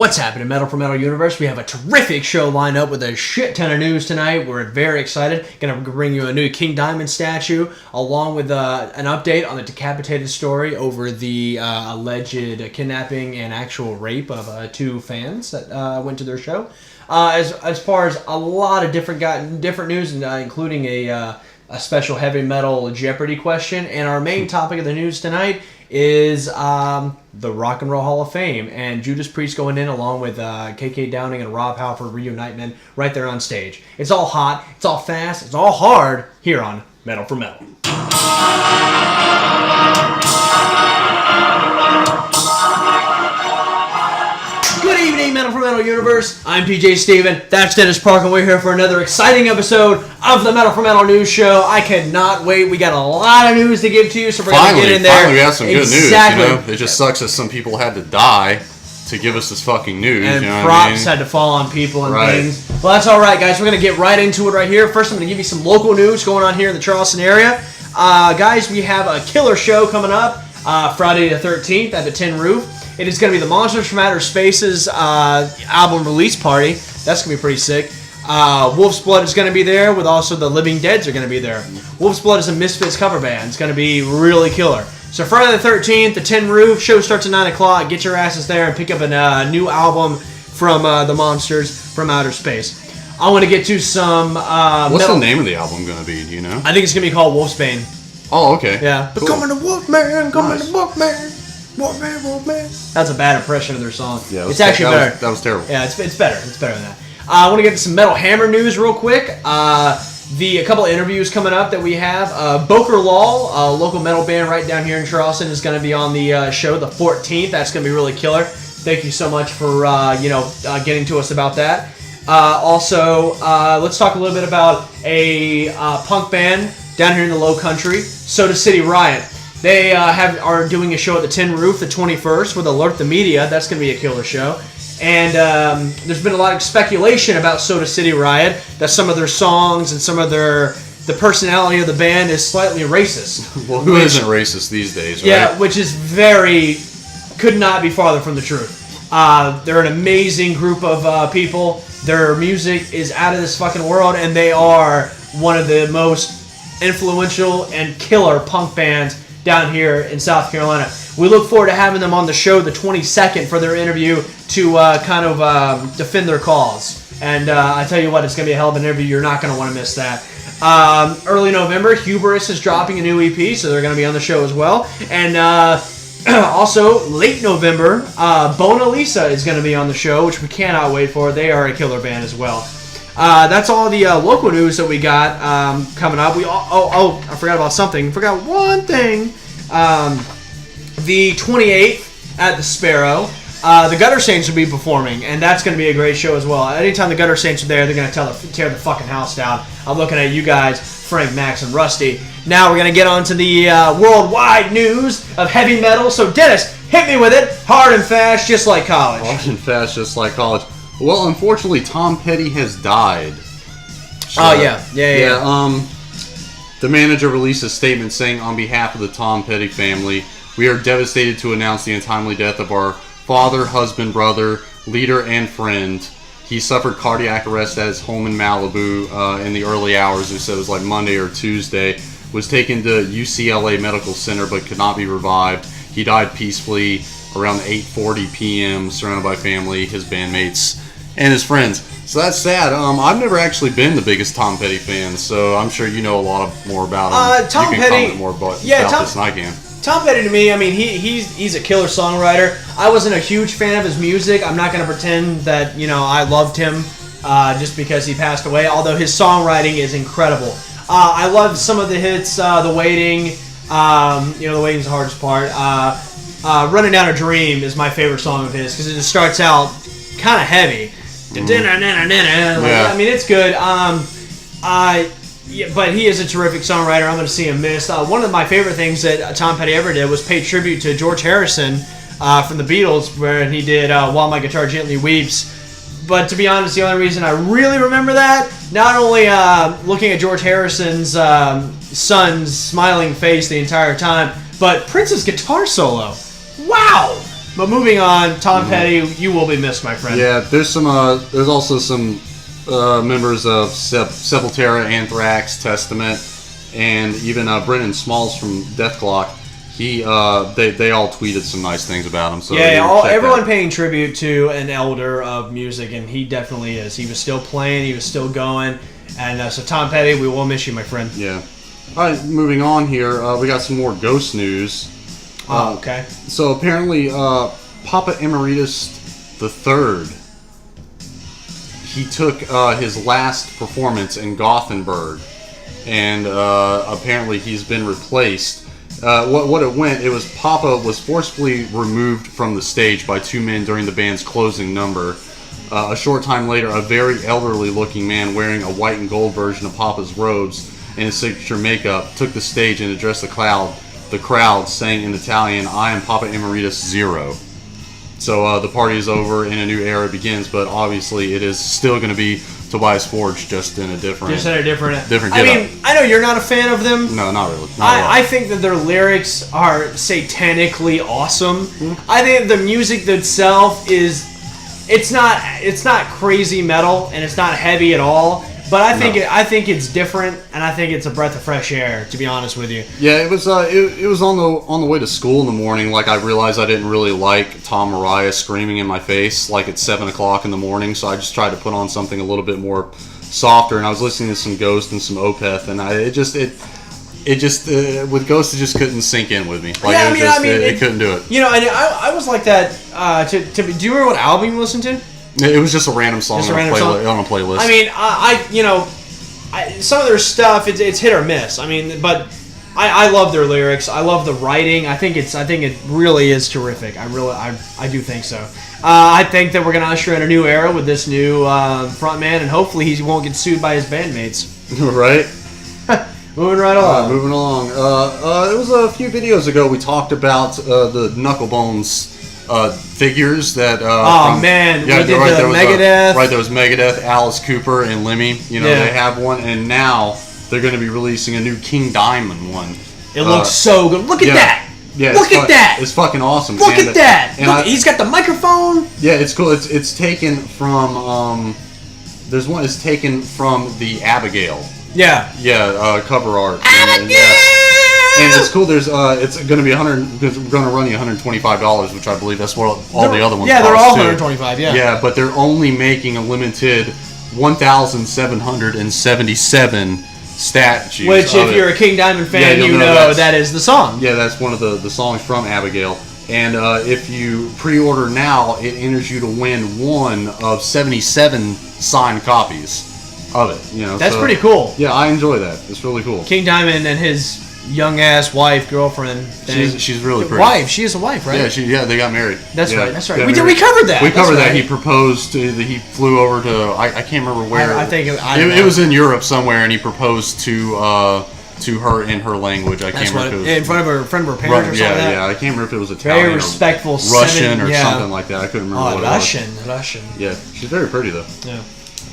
What's happening, Metal4Metal universe? We have a terrific show lined up with a shit ton of news tonight. We're very excited. Going to bring you a new King Diamond statue, along with an update on the Decapitated story over the alleged kidnapping and actual rape of two fans that went to their show. As far as a lot of different news, including a special heavy metal Jeopardy question, and our main topic of the news tonight is the Rock and Roll Hall of Fame and Judas Priest going in along with KK Downing and Rob Halford reunitement right there on stage. It's all hot, it's all fast, it's all hard here on Metal4Metal. Good evening, Metal4Metal universe. I'm PJ Steven. That's Dennis Park, and we're here for another exciting episode of the Metal4Metal news show. I cannot wait. We got a lot of news to give to you, so we're going to get in there. Finally, we have some good news. You know? It just sucks that some people had to die to give us this fucking news. And you know props had to fall on people and things. Well, that's all right, guys. We're going to get right into it right here. First, I'm going to give you some local news going on here in the Charleston area. Guys, we have a killer show coming up Friday the 13th at the Tin Roof. It is going to be the Monsters from Outer Space's album release party. That's going to be pretty sick. Wolf's Blood is going to be there, with also the Living Deads are going to be there. Wolf's Blood is a Misfits cover band. It's going to be really killer. So Friday the 13th, the Tin Roof, show starts at 9 o'clock. Get your asses there and pick up a new album from the Monsters from Outer Space. I want to get to some What's the name of the album going to be, do you know? I think it's going to be called Wolfsbane. Oh, okay. Yeah. Cool. Coming to Wolfman, coming to Wolfman. Wolfman. That's a bad impression of their song. Yeah, it's actually better. That was terrible. Yeah, it's better. It's better than that. I want to get to some Metal Hammer news real quick. A couple of interviews coming up that we have. Boker Law, a local metal band right down here in Charleston, is going to be on the show the 14th. That's going to be really killer. Thank you so much for getting to us about that. Also, let's talk a little bit about a punk band down here in the Low Country, Soda City Riot. They are doing a show at the Tin Roof the 21st with Alert the Media. That's going to be a killer show. And there's been a lot of speculation about Soda City Riot, that some of their songs and some of the personality of the band is slightly racist. Well, who isn't racist these days, right? Yeah, which is could not be farther from the truth. They're an amazing group of people. Their music is out of this fucking world, and they are one of the most influential and killer punk bands down here in South Carolina. We look forward to having them on the show the 22nd for their interview to defend their cause. And I tell you what, it's going to be a hell of an interview. You're not going to want to miss that. Early November, Hubris is dropping a new EP, so they're going to be on the show as well. And also, late November, Bona Lisa is going to be on the show, which we cannot wait for. They are a killer band as well. That's all the local news that we got coming up. I forgot about something. Forgot one thing. The 28th at the Sparrow, the Gutter Saints will be performing, and that's going to be a great show as well. Anytime the Gutter Saints are there, they're going to tear the fucking house down. I'm looking at you guys, Frank, Max, and Rusty. Now we're going to get on to the worldwide news of heavy metal. So Dennis, hit me with it, hard and fast, just like college. Hard and fast, just like college. Well, unfortunately, Tom Petty has died. So, oh, yeah. The manager released a statement saying, on behalf of the Tom Petty family, we are devastated to announce the untimely death of our father, husband, brother, leader, and friend. He suffered cardiac arrest at his home in Malibu in the early hours. They said it was like Monday or Tuesday. Was taken to UCLA Medical Center but could not be revived. He died peacefully around 8:40 p.m. surrounded by family, his bandmates, and his friends. So that's sad. I've never actually been the biggest Tom Petty fan, so I'm sure you know a lot more about him. Tom you can Petty, comment more about this than I can. Tom Petty to me, I mean, he's a killer songwriter. I wasn't a huge fan of his music. I'm not going to pretend that I loved him just because he passed away. Although his songwriting is incredible. I loved some of the hits. The Waiting, the Waiting's the hardest part. Running Down a Dream is my favorite song of his because it just starts out kind of heavy. I mean, it's good. But he is a terrific songwriter. I'm going to see him missed. One of my favorite things that Tom Petty ever did was pay tribute to George Harrison from the Beatles, where he did While My Guitar Gently Weeps. But to be honest, the only reason I really remember that, not only looking at George Harrison's son's smiling face the entire time, but Prince's guitar solo. Wow! But moving on, Tom Petty, you will be missed, my friend. Yeah, there's also some members of Sepultura, Anthrax, Testament, and even Brendan Smalls from Deathclock. They all tweeted some nice things about him. So everyone paying tribute to an elder of music, and he definitely is. He was still playing, he was still going, and so Tom Petty, we will miss you, my friend. Yeah. All right, moving on here, we got some more ghost news. Okay. So apparently, Papa Emeritus III, he took his last performance in Gothenburg, and apparently he's been replaced. It was Papa was forcibly removed from the stage by two men during the band's closing number. A short time later, a very elderly-looking man wearing a white and gold version of Papa's robes and his signature makeup took the stage and addressed the crowd, saying in Italian, "I am Papa Emeritus Zero." So the party is over and a new era begins, but obviously it is still going to be Tobias Forge, just in a different I mean, I know you're not a fan of them. No, not really. I think that their lyrics are satanically awesome. Mm-hmm. I think the music itself it's not crazy metal and it's not heavy at all. But I think it's different, and I think it's a breath of fresh air, to be honest with you. Yeah, it was on the way to school in the morning. Like, I realized I didn't really like Tom Araya screaming in my face like at 7 o'clock in the morning, so I just tried to put on something a little bit more softer. And I was listening to some Ghost and some Opeth, and with Ghost it just couldn't sink in with me. Like, it couldn't do it. You know, and I was like that. Do you remember what album you listened to? It was just a random song on a playlist. I mean, some of their stuff it's hit or miss. I mean, but I love their lyrics. I love the writing. I think it really is terrific. I do think so. I think that we're gonna usher in a new era with this new frontman, and hopefully he won't get sued by his bandmates. Right. Moving right along. Moving along. It was a few videos ago we talked about the Knucklebonz figures that Megadeth. There was Megadeth, Alice Cooper, and Lemmy. They have one, and now they're going to be releasing a new King Diamond one. It looks so good. Look at that. Yeah, look at that. It's fucking awesome. Look at that. Look, he's got the microphone. Yeah, it's cool. It's taken from there's one. It's taken from the Abigail. Yeah. Yeah. Cover art. Abigail. And it's cool. There's it's going to be we're going to run you $125, which I believe that's what all the other ones. Yeah, they're all $125. Yeah. Yeah, but they're only making a limited 1,777 statues. Which, if you're a King Diamond fan, you know that is the song. Yeah, that's one of the songs from Abigail. And if you pre-order now, it enters you to win one of 77 signed copies of it. That's pretty cool. Yeah, I enjoy that. It's really cool. King Diamond and his young ass wife, girlfriend. She's really pretty. Wife. She is a wife, right? Yeah, they got married. That's right. We covered that. We covered that. He proposed to. He flew over to. I can't remember where. I think it was in Europe somewhere, and he proposed to her in her language. I can't remember. In front of her parents or something like that. Yeah. I can't remember if it was Italian, very respectful, or Russian, or something like that. I couldn't remember what Russian. it was. Yeah, she's very pretty though. Yeah.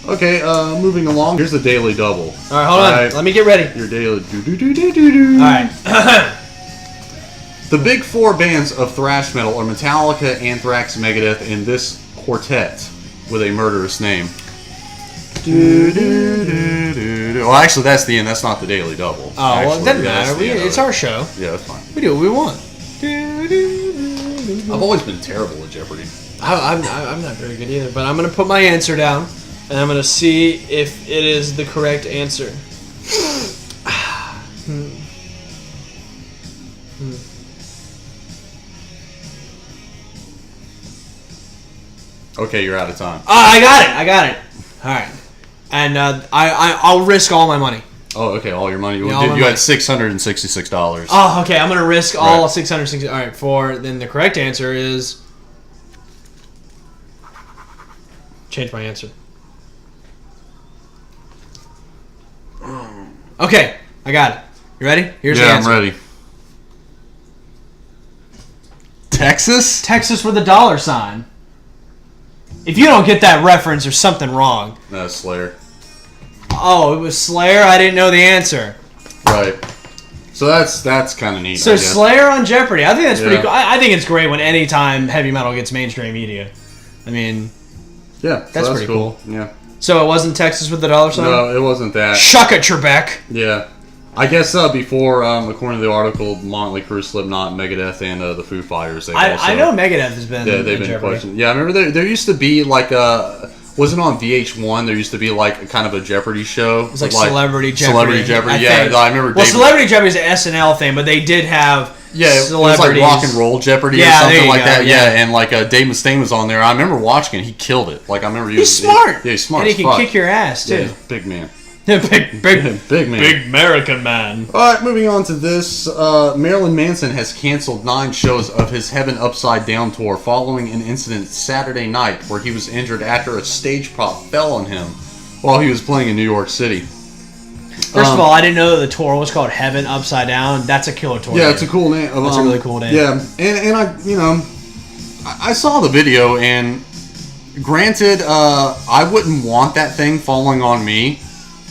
Okay, moving along. Here's the Daily Double. All right, hold on. Let me get ready. Your Daily All right. The big four bands of thrash metal are Metallica, Anthrax, Megadeth, and this quartet with a murderous name. Well, actually, that's the end. That's not the Daily Double. Oh, well, it doesn't matter. It's our show. Yeah, that's fine. We do what we want. I've always been terrible at Jeopardy. I'm not very good either, but I'm going to put my answer down. And I'm going to see if it is the correct answer. Okay, you're out of time. I got it. All right. And I'll risk all my money. Oh, okay, all your money. You had $666. Oh, okay, I'm going to risk all $660. All right, then the correct answer is... Change my answer. Okay, I got it. You ready? Here's the answer. Yeah, I'm ready. Texas? Texas with a $. If you don't get that reference, there's something wrong. Slayer. Oh, it was Slayer? I didn't know the answer. Right. So that's kind of neat. So Slayer on Jeopardy. I think that's pretty Yeah. cool. I think it's great when any time heavy metal gets mainstream media. I mean, yeah, so that's pretty cool. Yeah. So it wasn't Texas with the dollar sign? No, it wasn't that. Shuck it, Trebek. Yeah. I guess before, according to the article, Motley Crue, Slipknot, Megadeth, and the Foo Fighters. I know Megadeth has been. Yeah, they've been Jeopardy. questioned. Yeah, I remember there used to be like a. Wasn't on VH1? There used to be like a kind of a Jeopardy show. It was like Celebrity Jeopardy. Celebrity Jeopardy. I remember. Well, Celebrity Jeopardy is an SNL thing, but they did have. It was like Rock and Roll Jeopardy or something like that. Yeah, and like Dave Mustaine was on there. I remember watching it. He killed it. Like I remember he's smart. He's smart. And he can kick your ass too. Yeah, big man. big man. Big American man. All right, moving on to this. Marilyn Manson has canceled 9 shows of his Heaven Upside Down tour following an incident Saturday night where he was injured after a stage prop fell on him while he was playing in New York City. First of all, I didn't know that the tour was called Heaven Upside Down. That's a killer tour. Yeah, it's a cool name. That's a really cool name. Yeah, and I saw the video, and granted, I wouldn't want that thing falling on me,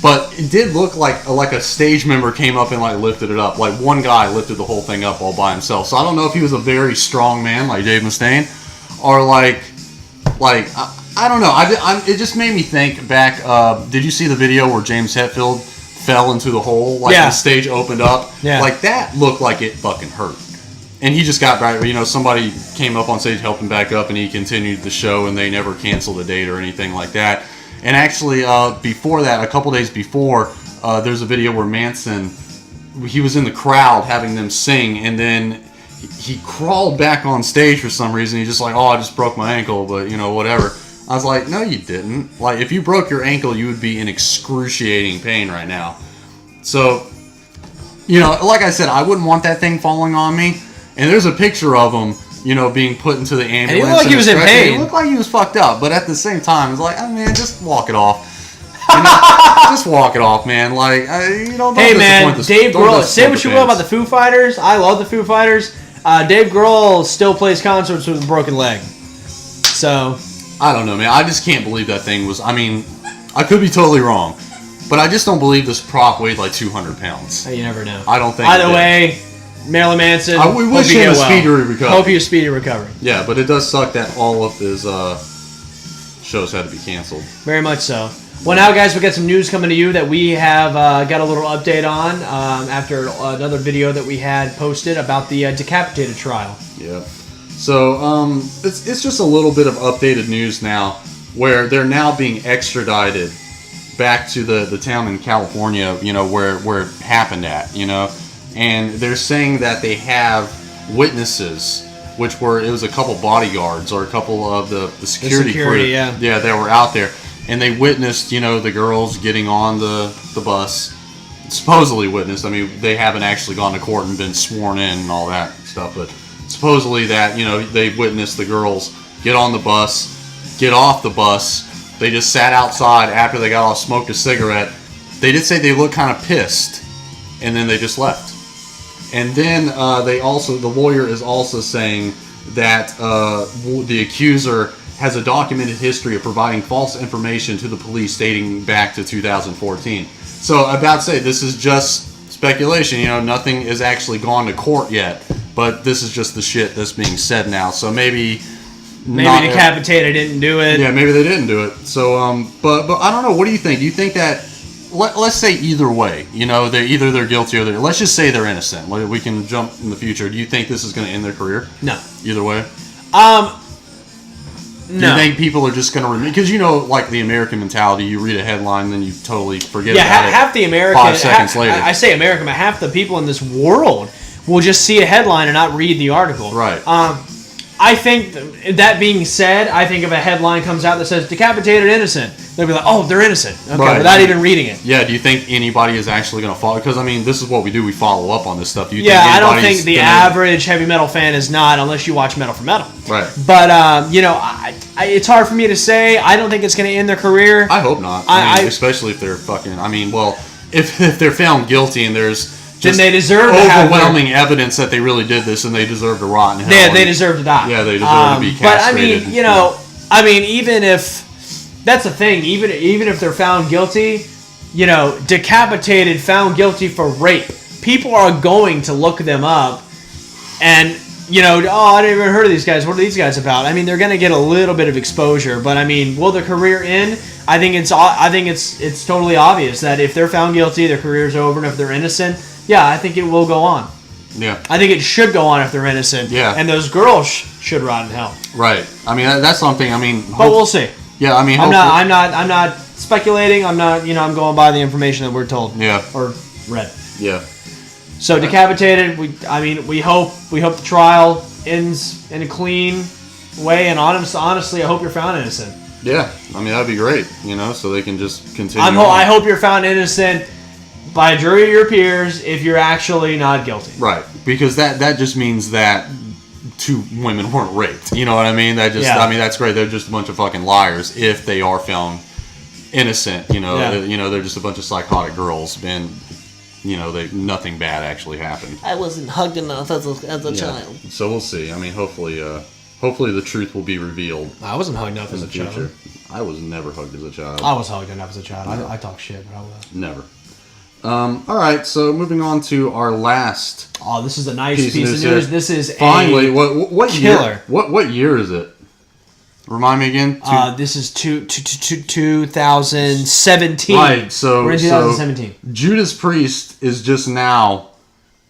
but it did look like a stage member came up and like lifted it up. Like one guy lifted the whole thing up all by himself. So I don't know if he was a very strong man like Dave Mustaine, or like I don't know. It just made me think back. Did you see the video where James Hetfield fell into the hole? Like the stage opened up. Yeah. Like that looked like it fucking hurt. And he just got back. Somebody came up on stage, helped him back up, and he continued the show, and they never canceled the date or anything like that. And actually, before that, a couple days before, there's a video where Manson, he was in the crowd having them sing, and then he crawled back on stage for some reason. He's just like, I just broke my ankle, but whatever. I was like, no, you didn't. Like, if you broke your ankle, you would be in excruciating pain right now. So, like I said, I wouldn't want that thing falling on me. And there's a picture of him, being put into the ambulance. And he looked like he was in pain. He looked like he was fucked up. But at the same time, it's like, man, just walk it off. Just walk it off, man. Like, don't hey, man, Dave Grohl. Say what you will about the Foo Fighters. I love the Foo Fighters. Dave Grohl still plays concerts with a broken leg. So, I don't know, man. I just can't believe that thing was. I mean, I could be totally wrong, but I just don't believe this prop weighed like 200 pounds. You never know. I don't think. Either way, Marilyn Manson. We wish him a speedy recovery. Hope you speedy recovery. Yeah, but it does suck that all of his shows had to be canceled. Very much so. Well, now, guys, we got some news coming to you that we have got a little update on after another video that we had posted about the Decapitated trial. Yeah. So it's just a little bit of updated news now, where they're now being extradited back to the town in California, where it happened at, and they're saying that they have witnesses, which it was a couple bodyguards or a couple of the security crew, that were out there. And they witnessed, the girls getting on the bus. Supposedly witnessed. I mean, they haven't actually gone to court and been sworn in and all that stuff. But supposedly that, they witnessed the girls get on the bus, get off the bus. They just sat outside after they got off, smoked a cigarette. They did say they looked kind of pissed. And then they just left. And then the lawyer is also saying that the accuser has a documented history of providing false information to the police dating back to 2014. So I'm about to say, this is just speculation. Nothing has actually gone to court yet, but this is just the shit that's being said now. So maybe Decapitated didn't do it. Yeah, maybe they didn't do it. So, but I don't know. What do you think? Do you think that, let's say either way, they're guilty or let's just say they're innocent. We can jump in the future. Do you think this is going to end their career? No. Either way? No. Do you think people are just going to remember? Because like the American mentality, you read a headline, then you totally forget about it. Half the American, 5 seconds later. I say American, but half the people in this world will just see a headline and not read the article. Right. I think, that being said, I think if a headline comes out that says decapitated innocent, they'll be like, oh, they're innocent. Okay, right. Without even reading it. Yeah, do you think anybody is actually going to follow? Because, this is what we do. We follow up on this stuff. I don't think the average heavy metal fan is not, unless you watch Metal4Metal. Right. But, it's hard for me to say. I don't think it's going to end their career. I hope not. Especially if they're fucking, if they're found guilty and there's then they deserve overwhelming evidence that they really did this, and they deserve to rot in hell. Yeah, they deserve to die. Yeah, they deserve to be castrated. But even if that's the thing, even if they're found guilty, decapitated, found guilty for rape, people are going to look them up and, you know, oh, I didn't even heard of these guys. What are these guys about? I mean, they're going to get a little bit of exposure, but I mean, will their career end? I think it's totally obvious that if they're found guilty, their career's over, and if they're innocent, yeah, I think it will go on. Yeah. I think it should go on if they're innocent. Yeah. And those girls should rot in hell. Right. I mean, that's something. I mean, but we'll see. Yeah. I mean, I'm not speculating. I'm going by the information that we're told. Yeah. Or read. Yeah. So Decapitated. We hope the trial ends in a clean way. And honestly, I hope you're found innocent. Yeah. I mean, that'd be great. You know, so they can just continue. I hope you're found innocent by a jury of your peers if you're actually not guilty. Right. Because that just means that 2 women weren't raped. You know what I mean? I mean, that's great. They're just a bunch of fucking liars if they are found innocent. You know, they're just a bunch of psychotic girls, and you know, nothing bad actually happened. I wasn't hugged enough as a child. So we'll see. I mean, hopefully the truth will be revealed. I wasn't hugged enough as a future. child. I was never hugged as a child. I was hugged enough as a child. I talk shit, but I was. Never. All right, so moving on to our last. Oh, this is a nice piece of news. This is finally what killer. Year, what year is it? Remind me again. This is 2017. Right, so we're in 2017. So Judas Priest is just now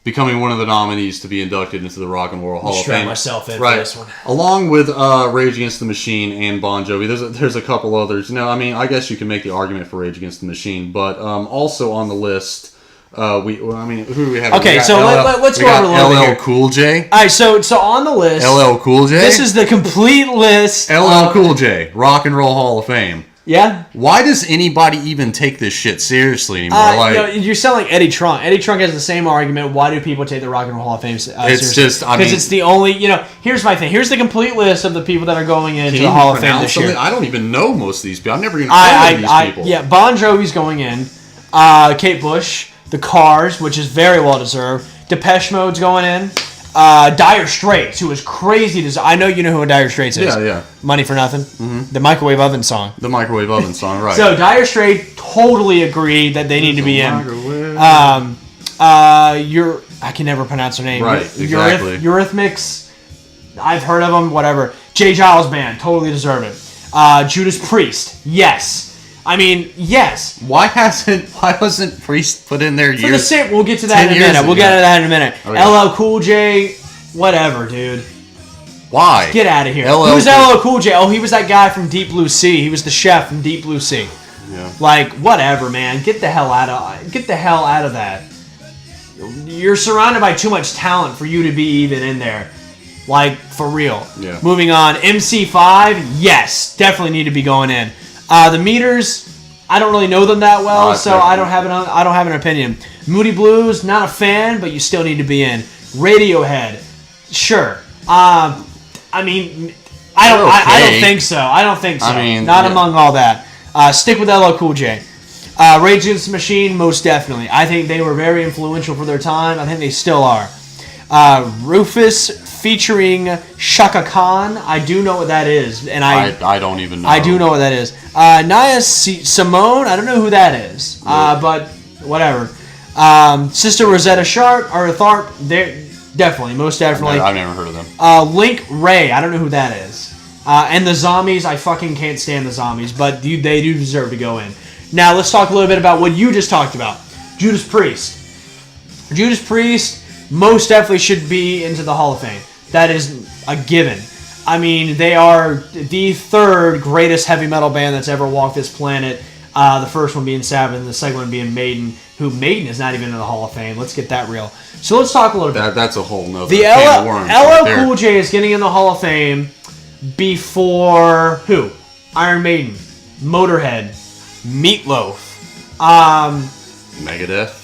becoming one of the nominees to be inducted into the Rock and Roll Hall of Fame. Strap myself in for this one. Along with Rage Against the Machine and Bon Jovi. There's a couple others. You know, I mean, I guess you can make the argument for Rage Against the Machine, but also on the list, who do we have? Okay, so let's go over a little bit here. LL Cool J. All right, so on the list, LL Cool J. This is the complete list. LL Cool J, Rock and Roll Hall of Fame. Yeah. Why does anybody even take this shit seriously anymore? You sound like Eddie Trunk. Eddie Trunk has the same argument. Why do people take the Rock and Roll Hall of Fame seriously? It's just, because it's the only. You know, here's my thing. Here's the complete list of the people that are going into the Hall of Fame this year. I don't even know most of these people. I've never even heard of these people. Yeah, Bon Jovi's going in. Kate Bush, The Cars, which is very well deserved. Depeche Mode's going in. Dire Straits, who is crazy. I know you know who Dire Straits is. Yeah. Money for Nothing. Mm-hmm. The Microwave Oven song. The Microwave Oven song, right. So Dire Straits totally agree that they need to be in. I can never pronounce her name. Right, exactly. Eurythmics, I've heard of them, whatever. J. Giles Band, totally deserve it. Judas Priest, yes. I mean, yes. Why wasn't Priest put in there years? For the same, we'll get to that in a minute. We'll get to that in a minute. Okay. LL Cool J, whatever, dude. Why? Get out of here. Who's LL Cool J? Oh, he was that guy from Deep Blue Sea. He was the chef from Deep Blue Sea. Yeah. Like, whatever, man. Get the hell out of that. You're surrounded by too much talent for you to be even in there. Like, for real. Yeah. Moving on. MC5, yes, definitely need to be going in. The Meters, I don't really know them that well, so I don't have an opinion. Moody Blues, not a fan, but you still need to be in. Radiohead, sure. I mean, I don't think so. I mean, not among all that. Stick with LL Cool J. Rage Against the Machine, most definitely. I think they were very influential for their time. I think they still are. Rufus featuring Shaka Khan. I do know what that is, and I don't even know. I do know what that is. Naya Simone. I don't know who that is, but whatever. Sister Rosetta Tharpe. They're definitely, most definitely. I've never heard of them. Link Ray. I don't know who that is. And the Zombies. I fucking can't stand the Zombies, but they do deserve to go in. Now let's talk a little bit about what you just talked about. Judas Priest. Judas Priest most definitely should be into the Hall of Fame. That is a given. I mean, they are the third greatest heavy metal band that's ever walked this planet. The first one being Sabbath, and the second one being Maiden, who Maiden is not even in the Hall of Fame. Let's get that real. So let's talk a little bit. That's a whole nother can of worms. LL Cool J is getting in the Hall of Fame before who? Iron Maiden, Motorhead, Meatloaf, Megadeth,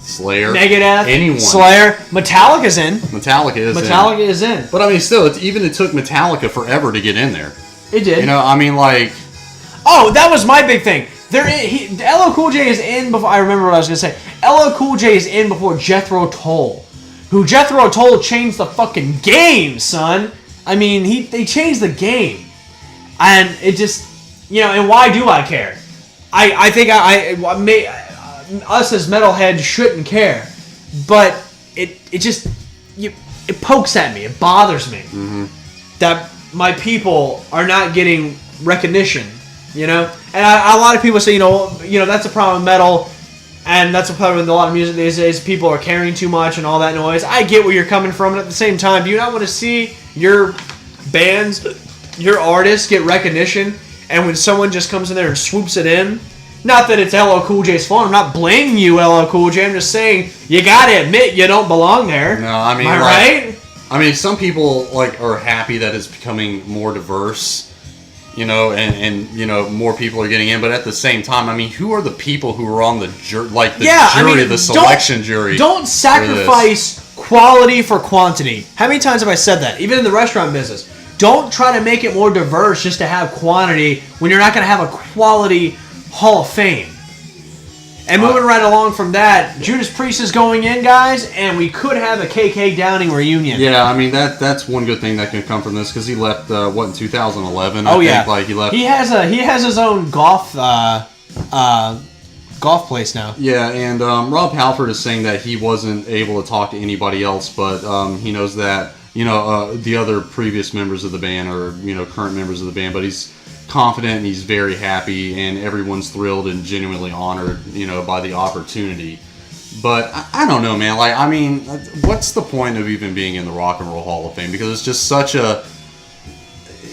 Slayer, anyone. Slayer, Metallica's in. Metallica is in. But I mean, still, it took Metallica forever to get in there. It did. You know, I mean, like. Oh, that was my big thing. LL Cool J is in before. I remember what I was gonna say. LL Cool J is in before Jethro Tull, who Jethro Tull changed the fucking game, son. I mean, they changed the game, and it just, you know. And why do I care? I think us as metalheads shouldn't care. but it pokes at me. It bothers me that my people are not getting recognition. You know, and a lot of people say, you know, that's a problem with metal, and that's a problem with a lot of music these days. People are caring too much and all that noise. I get where you're coming from, and at the same time, do you not want to see your bands, your artists get recognition? And when someone just comes in there and swoops it in, not that it's LL Cool J's fault. I'm not blaming you, LL Cool J. I'm just saying you gotta admit you don't belong there. No, I mean, am I right? I mean, some people are happy that it's becoming more diverse. You know, and you know, more people are getting in, but at the same time, I mean, who are the people who are on the jury, the selection jury? Don't sacrifice quality for quantity. How many times have I said that? Even in the restaurant business, don't try to make it more diverse just to have quantity when you're not going to have a quality Hall of Fame. And moving right along from that, Judas Priest is going in, guys, and we could have a KK Downing reunion. Yeah, I mean that's one good thing that can come from this because he left in 2011. Oh, I yeah, think, like he left. He has his own golf place now. Yeah, and Rob Halford is saying that he wasn't able to talk to anybody else, but he knows that the other previous members of the band or current members of the band, but he's confident and he's very happy and everyone's thrilled and genuinely honored by the opportunity. But I don't know, man, like, I mean, what's the point of even being in the Rock and Roll Hall of Fame, because it's just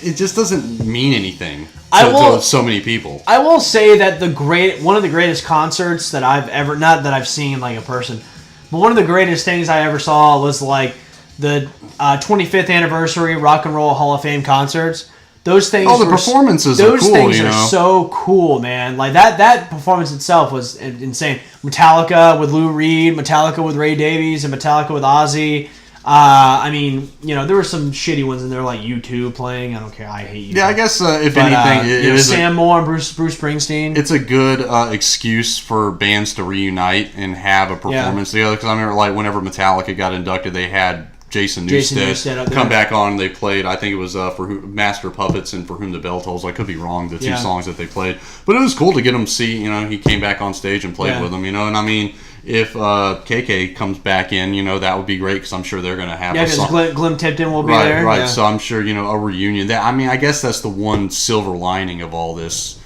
it just doesn't mean anything to so many people. I will say that one of the greatest concerts that I've ever, not that I've seen like a person, but one of the greatest things I ever saw was like the 25th anniversary Rock and Roll Hall of Fame concerts. Those things. Oh, the performances are cool. Those things are so cool, man. Like that performance itself was insane. Metallica with Lou Reed, Metallica with Ray Davies, and Metallica with Ozzy. I mean, there were some shitty ones in there like U2 playing. I don't care. I hate U2. Yeah, I guess if anything, it is Sam Moore and Bruce Springsteen. It's a good excuse for bands to reunite and have a performance together. Because I remember, like, whenever Metallica got inducted, they had Jason Newsted come back on, and they played, I think it was for Master of Puppets and For Whom the Bell Tolls. I could be wrong, the two songs that they played. But it was cool to get him to see, he came back on stage and played with them, and I mean, if KK comes back in, that would be great, because I'm sure they're going to have a song. Yeah, because Glenn Tipton will be there. Right, so I'm sure, a reunion. I mean, I guess that's the one silver lining of all this,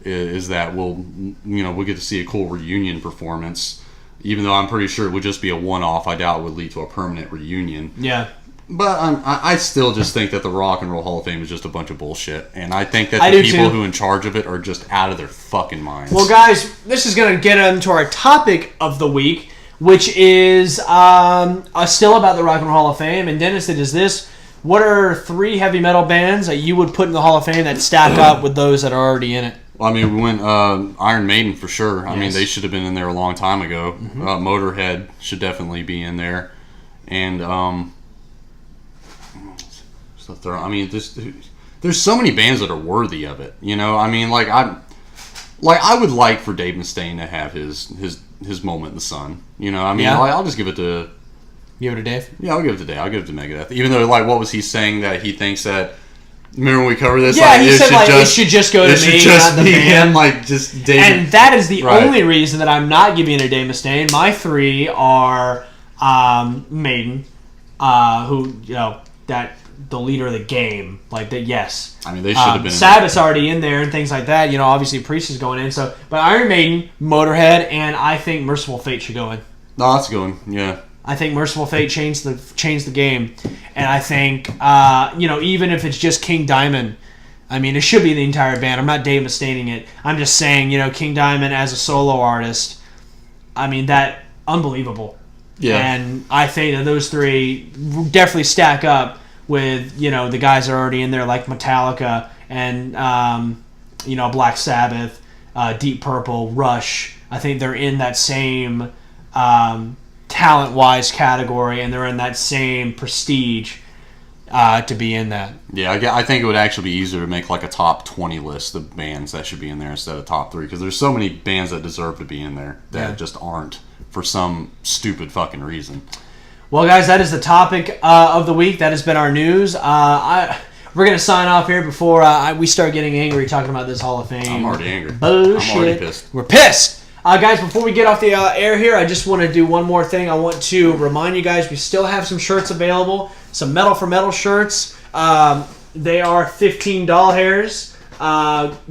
is that we'll get to see a cool reunion performance. Even though I'm pretty sure it would just be a one-off, I doubt it would lead to a permanent reunion. Yeah. But I still just think that the Rock and Roll Hall of Fame is just a bunch of bullshit. And I think that the people who are in charge of it are just out of their fucking minds. Well, guys, this is going to get into our topic of the week, which is still about the Rock and Roll Hall of Fame. And Dennis, it is this. What are 3 heavy metal bands that you would put in the Hall of Fame that stack up with those that are already in it? Well, I mean, we went Iron Maiden for sure. I mean, they should have been in there a long time ago. Mm-hmm. Motorhead should definitely be in there. And, I mean, there's so many bands that are worthy of it. I mean, I would like for Dave Mustaine to have his moment in the sun. I mean, I'll just give it to... Give it to Dave? Yeah, I'll give it to Dave. I'll give it to Megadeth. Even though, like, what was he saying that he thinks that... Remember when we covered this? Yeah, he said, it should just go to me, not the band. Like, just Dave. And that is the only reason that I'm not giving it to Dave Mustaine. My 3 are Maiden, who, that the leader of the game. Like, that, yes. I mean, they should have been Sabbath's already in there and things like that. Obviously Priest is going in. So, but Iron Maiden, Motorhead, and I think Merciful Fate should go in. No, that's a good one, yeah. I think Merciful Fate changed the game, and I think even if it's just King Diamond, I mean, it should be the entire band. I'm not Dave Mustaining it. I'm just saying, King Diamond as a solo artist, I mean, that unbelievable. Yeah. And I think that those 3 definitely stack up with the guys that are already in there, like Metallica and Black Sabbath, Deep Purple, Rush. I think they're in that same talent-wise category, and they're in that same prestige to be in that. Yeah, I think it would actually be easier to make like a top 20 list of bands that should be in there instead of top 3, because there's so many bands that deserve to be in there that just aren't for some stupid fucking reason. Well, guys, that is the topic of the week. That has been our news. We're going to sign off here before we start getting angry talking about this Hall of Fame. I'm already angry. Bullshit. I'm already pissed. We're pissed. Guys, before we get off the air here, I just want to do one more thing. I want to remind you guys we still have some shirts available, some Metal4Metal shirts. They are $15 hairs.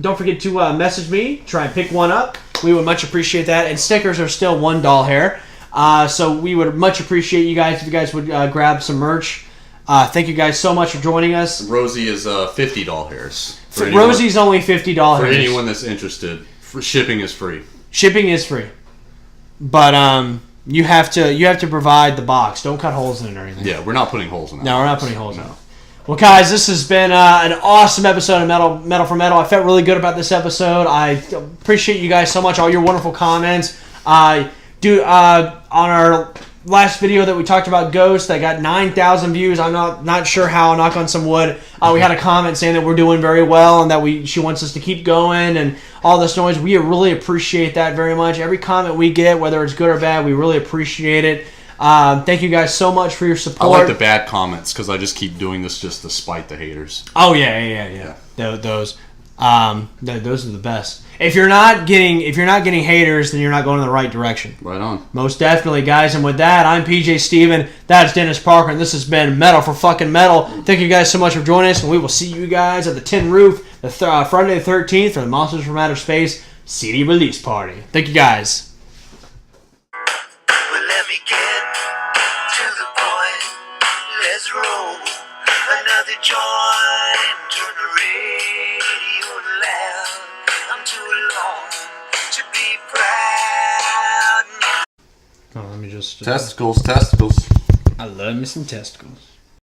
Don't forget to message me. Try and pick one up. We would much appreciate that. And stickers are still $1 hair. So we would much appreciate you guys if you guys would grab some merch. Thank you guys so much for joining us. Rosie is $50 hairs. Rosie's only $50 for hairs. anyone that's interested. Shipping is free. Shipping is free, but you have to provide the box. Don't cut holes in it or anything. Yeah, we're not putting holes in it. No, we're not putting holes in it. Well, guys, this has been an awesome episode of Metal4Metal. I felt really good about this episode. I appreciate you guys so much, all your wonderful comments. On our last video that we talked about Ghost, that got 9,000 views. I'm not sure how. Knock on some wood. We had a comment saying that we're doing very well and that she wants us to keep going and all this noise. We really appreciate that very much. Every comment we get, whether it's good or bad, we really appreciate it. Thank you guys so much for your support. I like the bad comments because I just keep doing this just to spite the haters. Oh yeah. Those are the best. If you're not getting haters, then you're not going in the right direction. Right on. Most definitely, guys. And with that, I'm PJ Steven. That's Dennis Parker, and this has been Metal4Metal. Thank you guys so much for joining us, and we will see you guys at the Tin Roof Friday the 13th for the Monsters from Outer Space CD release party. Thank you, guys. Well, let me get to the point. Let's roll another joint. Turn the radio loud. I'm too long to be proud. Oh, let me just... Testicles. I love me some testicles.